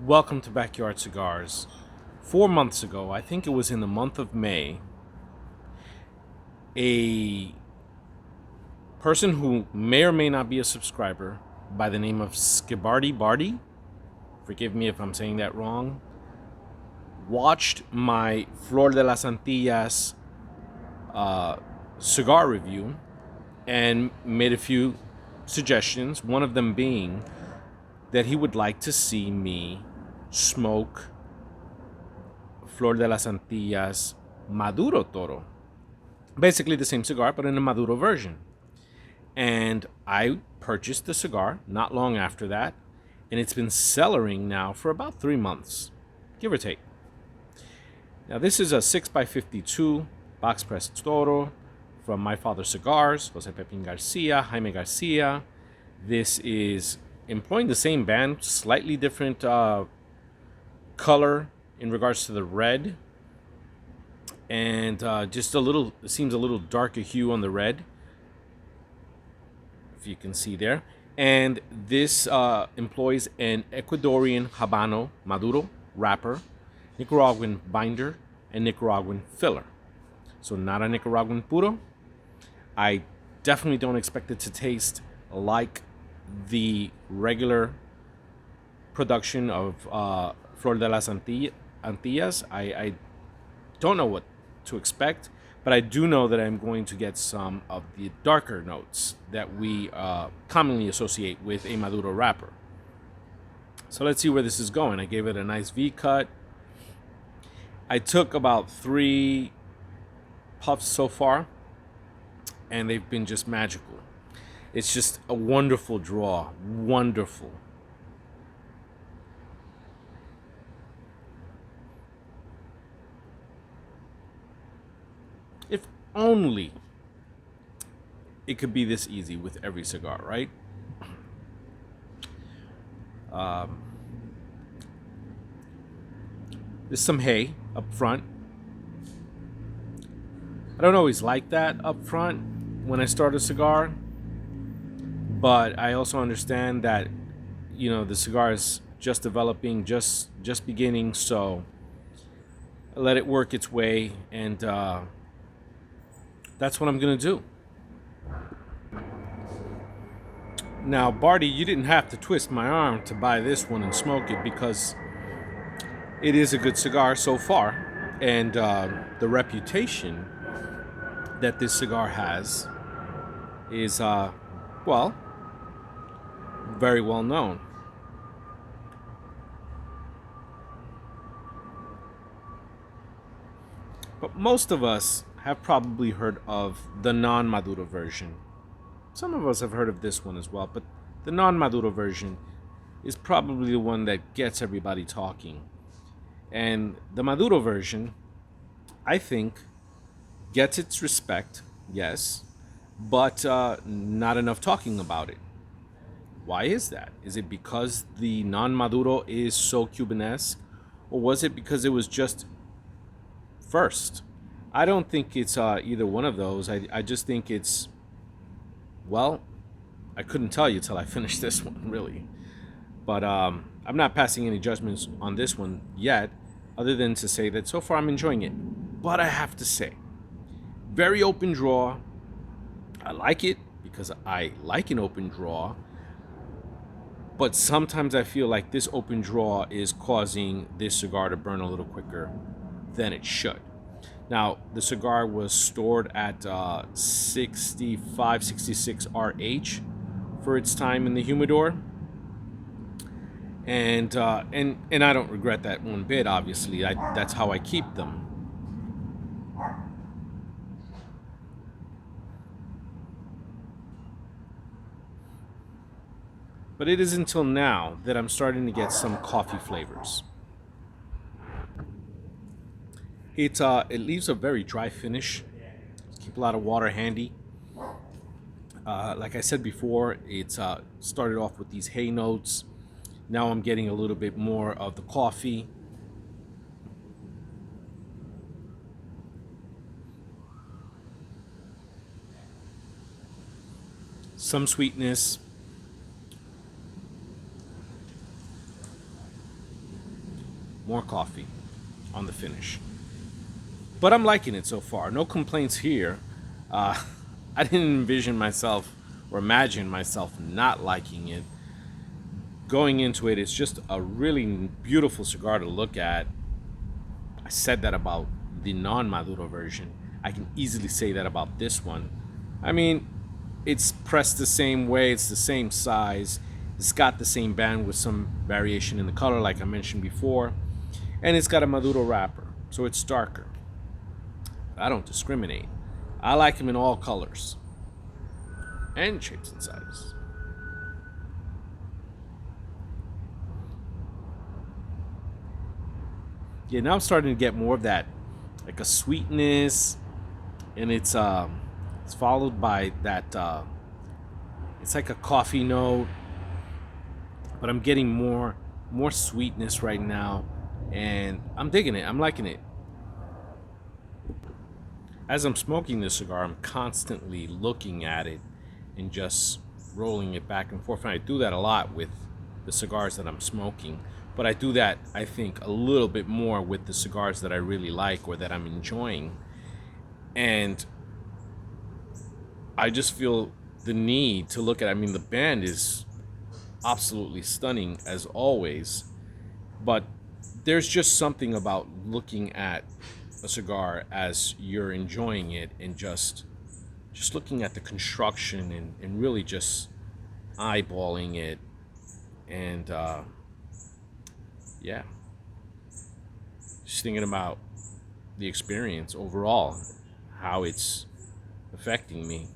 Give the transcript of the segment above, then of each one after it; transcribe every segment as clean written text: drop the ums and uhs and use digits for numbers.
Welcome to Backyard Cigars. 4 months ago, I think it was in the month of May, a person who may or may not be a subscriber by the name of Skibardi Bardi, forgive me if I'm saying that wrong, watched my Flor de las Antillas cigar review and made a few suggestions, one of them being that he would like to see me smoke Flor de las Antillas Maduro Toro. Basically the same cigar, but in a Maduro version. And I purchased the cigar not long after that, and it's been cellaring now for about 3 months, give or take. Now, this is a 6x52 box pressed Toro from My Father's Cigars, Jose Pepin Garcia, Jaime Garcia. This is employing the same band, slightly different color in regards to the red, and just a little, it seems a little darker hue on the red, if you can see there. And this employs an Ecuadorian Habano Maduro wrapper, Nicaraguan binder, and Nicaraguan filler. So not a Nicaraguan puro. I definitely don't expect it to taste like the regular production of Flor de las Antillas. I don't know what to expect, but I do know that I'm going to get some of the darker notes that we commonly associate with a Maduro wrapper. So let's see where this is going. I gave it a nice V cut. I took about 3 puffs so far, and they've been just magical. It's just a wonderful draw. Wonderful. If only it could be this easy with every cigar, right? There's some hay up front. I don't always like that up front when I start a cigar, but I also understand that, the cigar is just developing, just beginning, so I let it work its way, and that's what I'm gonna do. Now, Barty, you didn't have to twist my arm to buy this one and smoke it, because it is a good cigar so far, and the reputation that this cigar has is, well, very well known. But most of us have probably heard of the non-Maduro version. Some of us have heard of this one as well, but the non-Maduro version is probably the one that gets everybody talking. And the Maduro version, I think, gets its respect, yes, but not enough talking about it. Why is that? Is it because the non-Maduro is so Cubanesque, or was it because it was just first? I don't think it's either one of those. I just think it's, well, I couldn't tell you till I finished this one, really. But I'm not passing any judgments on this one yet, other than to say that so far I'm enjoying it. But I have to say, very open draw. I like it because I like an open draw. But sometimes I feel like this open draw is causing this cigar to burn a little quicker than it should. Now, the cigar was stored at 65, 66 RH for its time in the humidor. And I don't regret that one bit, obviously. That's how I keep them. But it is until now that I'm starting to get some coffee flavors. It leaves a very dry finish. Keep a lot of water handy. Like I said before, it's started off with these hay notes. Now I'm getting a little bit more of the coffee. Some sweetness. more coffee on the finish. But I'm liking it so far. No complaints here. Uh, I didn't envision myself or imagine myself not liking it. Going into it, it's just a really beautiful cigar to look at. I said that about the non Maduro version. I can easily say that about this one. I mean, it's pressed the same way, it's the same size, it's got the same band with some variation in the color, like I mentioned before, and it's got a Maduro wrapper, so it's darker. I don't discriminate. I like them in all colors and shapes and sizes. Yeah, now I'm starting to get more of that, like a sweetness, and it's followed by that. It's like a coffee note, but I'm getting more sweetness right now, and I'm digging it. I'm liking it. As I'm smoking this cigar, I'm constantly looking at it and just rolling it back and forth. And I do that a lot with the cigars that I'm smoking. But I do that, I think, a little bit more with the cigars that I really like or that I'm enjoying. And I just feel the need to look at, I mean, the band is absolutely stunning as always. But there's just something about looking at a cigar as you're enjoying it and just looking at the construction and really just eyeballing it and yeah, just thinking about the experience overall, how it's affecting me.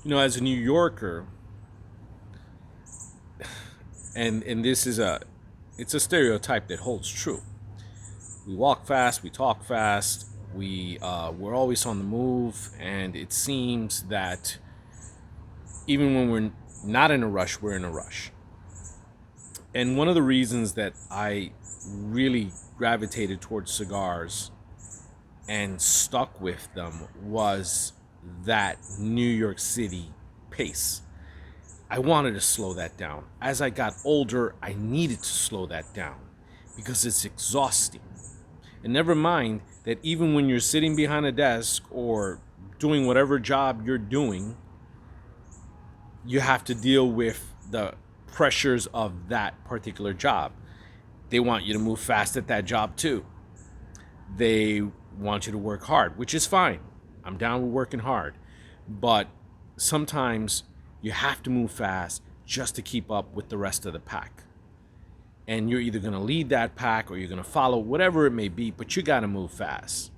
You know, as a New Yorker, and this is it's a stereotype that holds true. We walk fast, we talk fast, we're always on the move, and it seems that even when we're not in a rush, we're in a rush. And one of the reasons that I really gravitated towards cigars and stuck with them was that New York City pace. I wanted to slow that down. As I got older, I needed to slow that down because it's exhausting. And never mind that even when you're sitting behind a desk or doing whatever job you're doing, you have to deal with the pressures of that particular job. They want you to move fast at that job too. They want you to work hard, which is fine. I'm down with working hard. But sometimes you have to move fast just to keep up with the rest of the pack. And you're either going to lead that pack or you're going to follow, whatever it may be, but you got to move fast.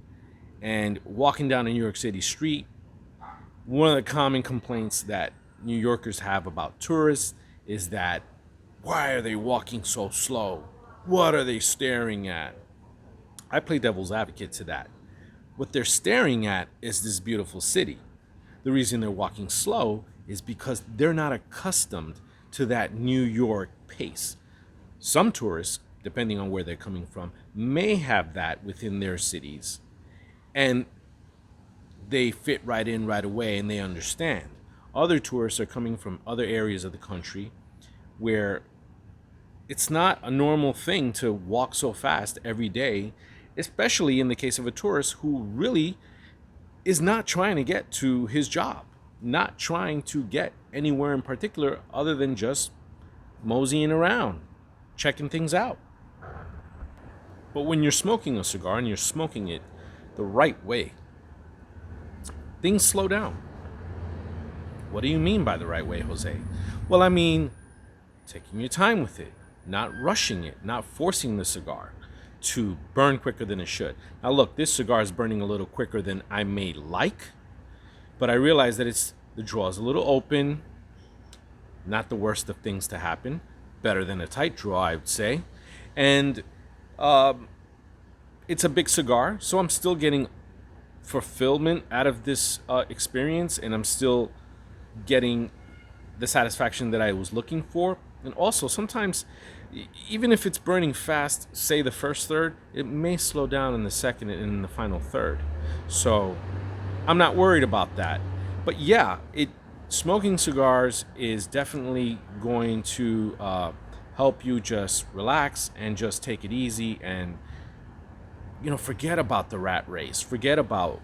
And walking down a New York City street, one of the common complaints that New Yorkers have about tourists is that, why are they walking so slow? What are they staring at? I play devil's advocate to that. What they're staring at is this beautiful city. The reason they're walking slow is because they're not accustomed to that New York pace. Some tourists, depending on where they're coming from, may have that within their cities, and they fit right in right away and they understand. Other tourists are coming from other areas of the country where it's not a normal thing to walk so fast every day, especially in the case of a tourist who really is not trying to get to his job, not trying to get anywhere in particular other than just moseying around, checking things out. But when you're smoking a cigar and you're smoking it the right way, things slow down. What do you mean by the right way, Jose? Well, I mean taking your time with it, not rushing it, not forcing the cigar to burn quicker than it should. Now look, this cigar is burning a little quicker than I may like, but I realize that the draw is a little open, not the worst of things to happen, better than a tight draw, I would say. And it's a big cigar, so I'm still getting fulfillment out of this experience, and I'm still getting the satisfaction that I was looking for. And also, sometimes, even if it's burning fast, say the first third, it may slow down in the second and in the final third. So I'm not worried about that. But yeah, smoking cigars is definitely going to help you just relax and just take it easy, and forget about the rat race, forget about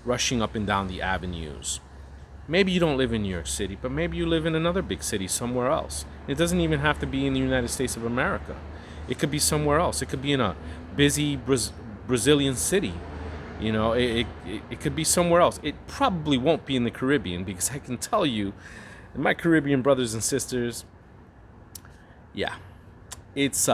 rushing up and down the avenues. Maybe you don't live in New York City, but maybe you live in another big city somewhere else. It doesn't even have to be in the United States of America. It could be somewhere else. It could be in a busy Brazilian city. It could be somewhere else. It probably won't be in the Caribbean, because I can tell you, my Caribbean brothers and sisters, yeah, it's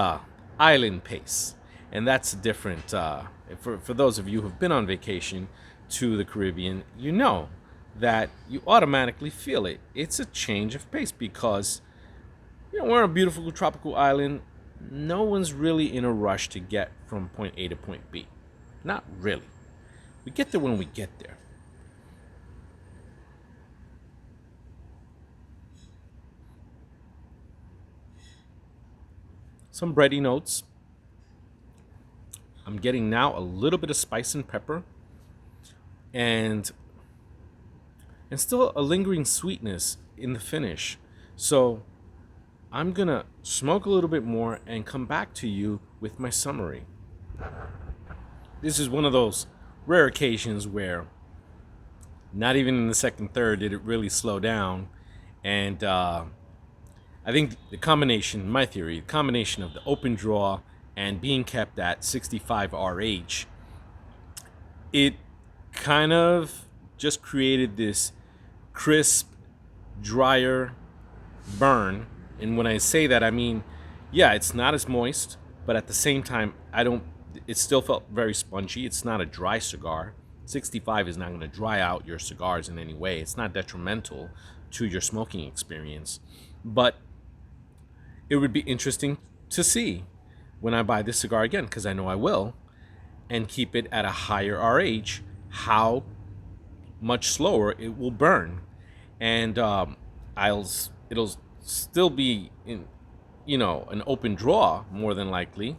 island pace. And that's different. For those of you who've been on vacation to the Caribbean, you know that you automatically feel it. It's a change of pace, because we're on a beautiful tropical island. No one's really in a rush to get from point A to point B. Not really. We get there when we get there. Some bready notes. I'm getting now a little bit of spice and pepper, and still a lingering sweetness in the finish. So I'm gonna smoke a little bit more and come back to you with my summary. This is one of those rare occasions where not even in the second third did it really slow down. And I think the combination, my theory, the combination of the open draw and being kept at 65 RH, it kind of just created this crisp, drier burn. And when I say that, I mean, yeah, it's not as moist, but at the same time, it still felt very spongy. It's not a dry cigar. 65 is not going to dry out your cigars in any way. It's not detrimental to your smoking experience. But it would be interesting to see when I buy this cigar again, because I know I will, and keep it at a higher RH, how much slower it will burn. And it'll still be in an open draw, more than likely.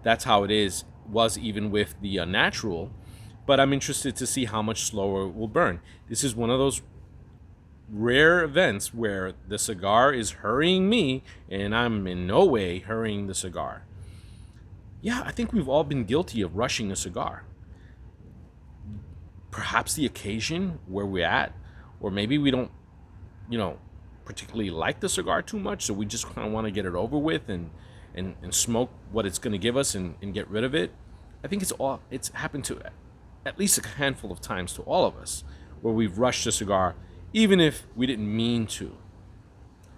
That's how it was even with the natural. But I'm interested to see how much slower it will burn. This is one of those rare events where the cigar is hurrying me, and I'm in no way hurrying the cigar. Yeah, I think we've all been guilty of rushing a cigar. Perhaps the occasion where we're at, or maybe we don't, particularly like the cigar too much, so we just kind of want to get it over with and smoke what it's going to give us and get rid of it. I think it's happened to at least a handful of times to all of us, where we've rushed a cigar, even if we didn't mean to.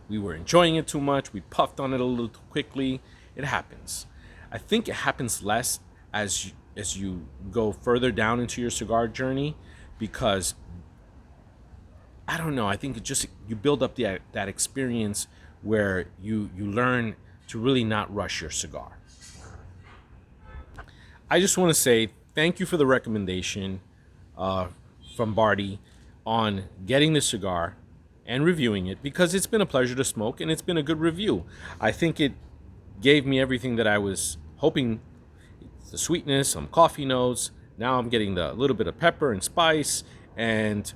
We were enjoying it too much. We puffed on it a little too quickly. It happens. I think it happens less as you go further down into your cigar journey, because I don't know. I think you build up that experience where you learn to really not rush your cigar. I just want to say thank you for the recommendation from Barty on getting the cigar and reviewing it, because it's been a pleasure to smoke and it's been a good review. I think it gave me everything that I was hoping. The sweetness, some coffee notes. Now I'm getting the little bit of pepper and spice, and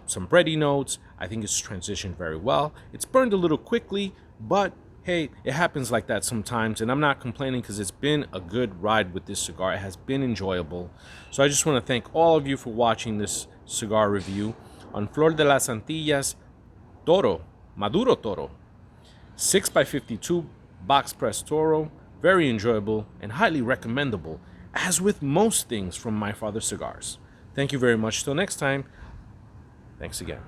some bready notes. I think it's transitioned very well. It's burned a little quickly, but hey, it happens like that sometimes, and I'm not complaining, because it's been a good ride with this cigar. It has been enjoyable. So I just want to thank all of you for watching this cigar review on Flor de las Antillas Toro, Maduro Toro, 6x52 box press Toro. Very enjoyable and highly recommendable, as with most things from My Father Cigars. Thank you very much. Till next time, thanks again.